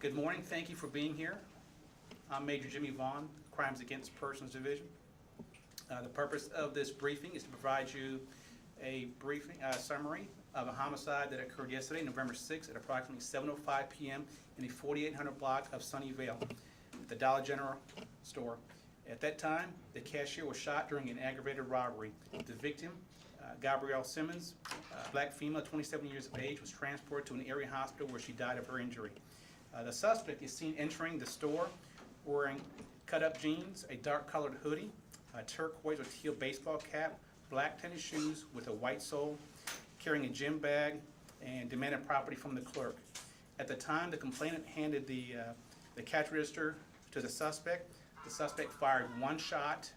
Good morning, thank you for being here. I'm Major Jimmy Vaughn, Crimes Against Persons Division. The purpose of this briefing is to provide you a briefing summary of a homicide that occurred yesterday, November 6th, at approximately 7:05 p.m. in the 4800 block of Sunnyvale, the Dollar General store. At that time, the cashier was shot during an aggravated robbery. The victim, Gabrielle Simmons, black female, 27 years of age, was transported to an area hospital where she died of her injury. The suspect is seen entering the store wearing cut-up jeans, a dark-colored hoodie, a turquoise or teal baseball cap, black tennis shoes with a white sole, carrying a gym bag, and demanded property from the clerk. At the time, the complainant handed the cash register to the suspect. The suspect fired one shot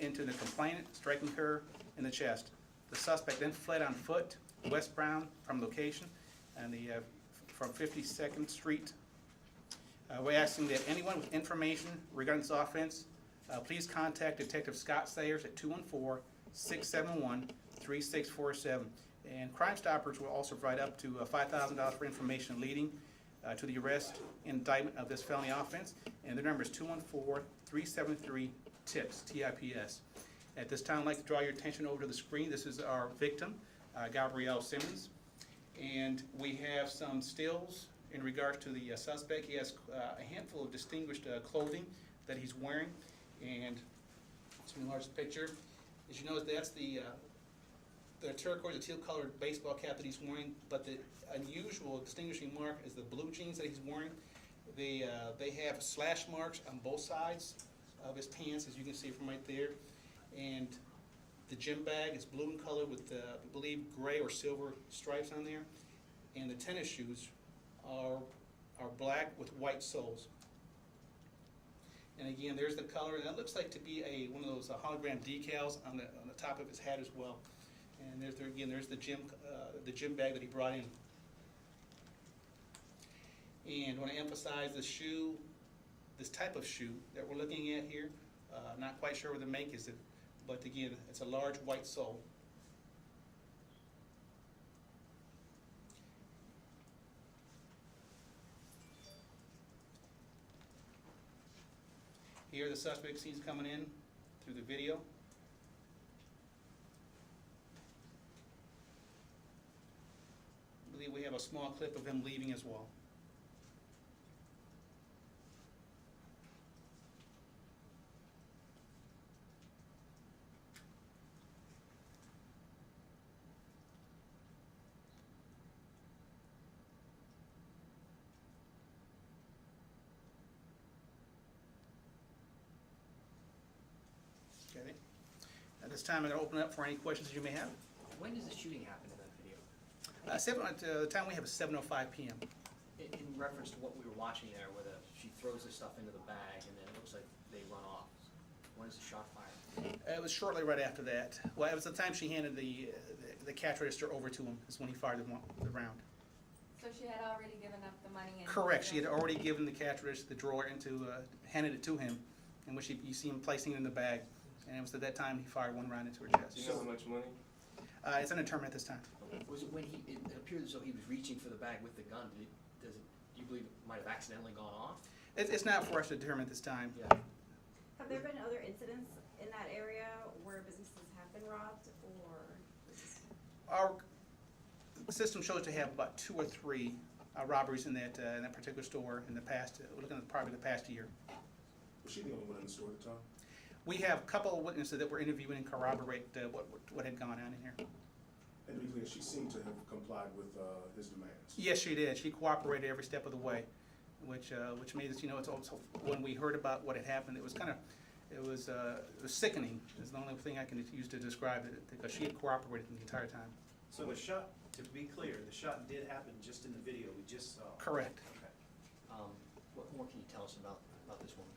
into the complainant, striking her in the chest. The suspect then fled on foot westbound from location and from 52nd Street. We're asking that anyone with information regarding this offense, please contact Detective Scott Sayers at 214-671-3647. And Crime Stoppers will also provide up to $5,000 for information leading to the arrest and indictment of this felony offense. And the number is 214-373-TIPS, T-I-P-S. At this time, I'd like to draw your attention over to the screen. This is our victim, Gabrielle Simmons. And we have some stills in regards to the suspect. He has a handful of distinguished clothing that he's wearing. And let's enlarge the picture. As you notice, that's the turquoise or teal-colored baseball cap that he's wearing. But the unusual distinguishing mark is the blue jeans that he's wearing. They have slash marks on both sides of his pants, as you can see from right there. And the gym bag is blue in color with, I believe, gray or silver stripes on there. And the tennis shoes are black with white soles. And again, there's the color, and that looks like to be one of those hologram decals on the top of his hat as well. And there's the gym bag that he brought in. And I want to emphasize the shoe, this type of shoe that we're looking at here. Not quite sure what the make is, but again, it's a large white sole. Here the suspect sees coming in through the video. I believe we have a small clip of him leaving as well. Okay. At this time, I'm going to open it up for any questions that you may have. When does the shooting happen in that video? The time we have is 7:05 p.m. In reference to what we were watching there, where she throws the stuff into the bag and then it looks like they run off. When is the shot fired? It was shortly right after that. Well, it was the time she handed the cash register over to him is when he fired the round. So she had already given up the money? And Correct. She had already given the cash register, the drawer, handed it to him, in which you see him placing it in the bag. And it was at that time he fired one round into her chest. Do you know how much money? It's undetermined at this time. Was it when it appeared as though he was reaching for the bag with the gun? Do you believe it might have accidentally gone off? It's not for us to determine at this time. Yeah. Have there been other incidents in that area where businesses have been robbed, or? Our system shows to have about 2 or 3 robberies in that particular store in the past. We're looking at probably the past year. Was she the only one in the store at the time? We have a couple of witnesses that we're interviewing and corroborate what had gone on in here. And to be clear, she seemed to have complied with his demands. Yes, she did. She cooperated every step of the way, which made us, it's also, when we heard about what had happened, it was sickening. Is the only thing I can use to describe it, because she had cooperated the entire time. So the shot, to be clear, the shot did happen just in the video we just saw. Correct. Okay. What more can you tell us about this woman?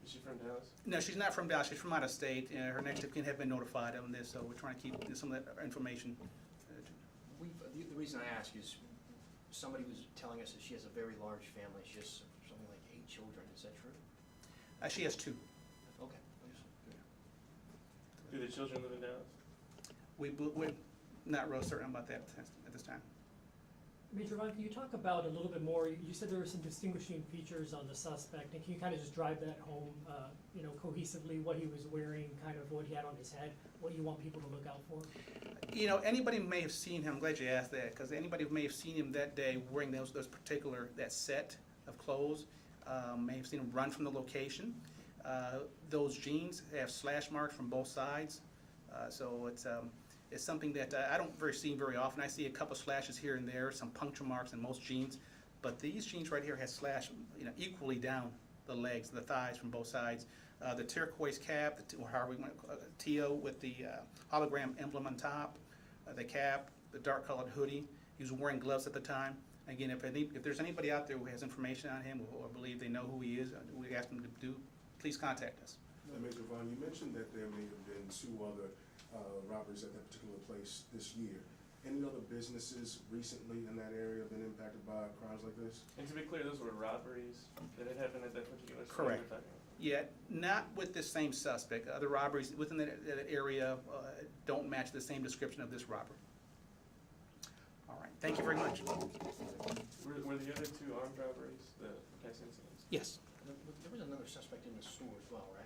Is she from Dallas? No, she's not from Dallas. She's from out of state. Her next of kin have been notified on this, so we're trying to keep some of that information. The reason I ask is somebody was telling us that she has a very large family. She has something like 8 children. Is that true? She has 2. Okay. Do the children live in Dallas? We're not real certain about that at this time. Major Ron, can you talk about a little bit more, you said there were some distinguishing features on the suspect, and can you kind of just drive that home, you know, cohesively, what he was wearing, kind of what he had on his head, what you want people to look out for? You know, anybody may have seen him, I'm glad you asked that, because anybody may have seen him that day wearing those particular, that set of clothes, may have seen him run from the location. Those jeans have slash marks from both sides, so it's something that I don't see very often. I see a couple slashes here and there, some puncture marks in most jeans, but these jeans right here have slash, you know, equally down the legs, the thighs from both sides. The turquoise cap, or however we want to teal with the hologram emblem on top, the cap, the dark colored hoodie. He was wearing gloves at the time. Again, if there's anybody out there who has information on him or believe they know who he is, we ask them to do, please contact us. Major Vaughn, you mentioned that there may have been 2 other robberies at that particular place this year. Any other businesses recently in that area been impacted by crimes like this? And to be clear, those were robberies that had happened at that particular store Correct. we're talking about? Yeah, not with the same suspect. Other robberies within that area don't match the same description of this robbery. All right, thank you very much. Were the other 2 armed robberies the past incidents? Yes. There was another suspect in the store as well, right?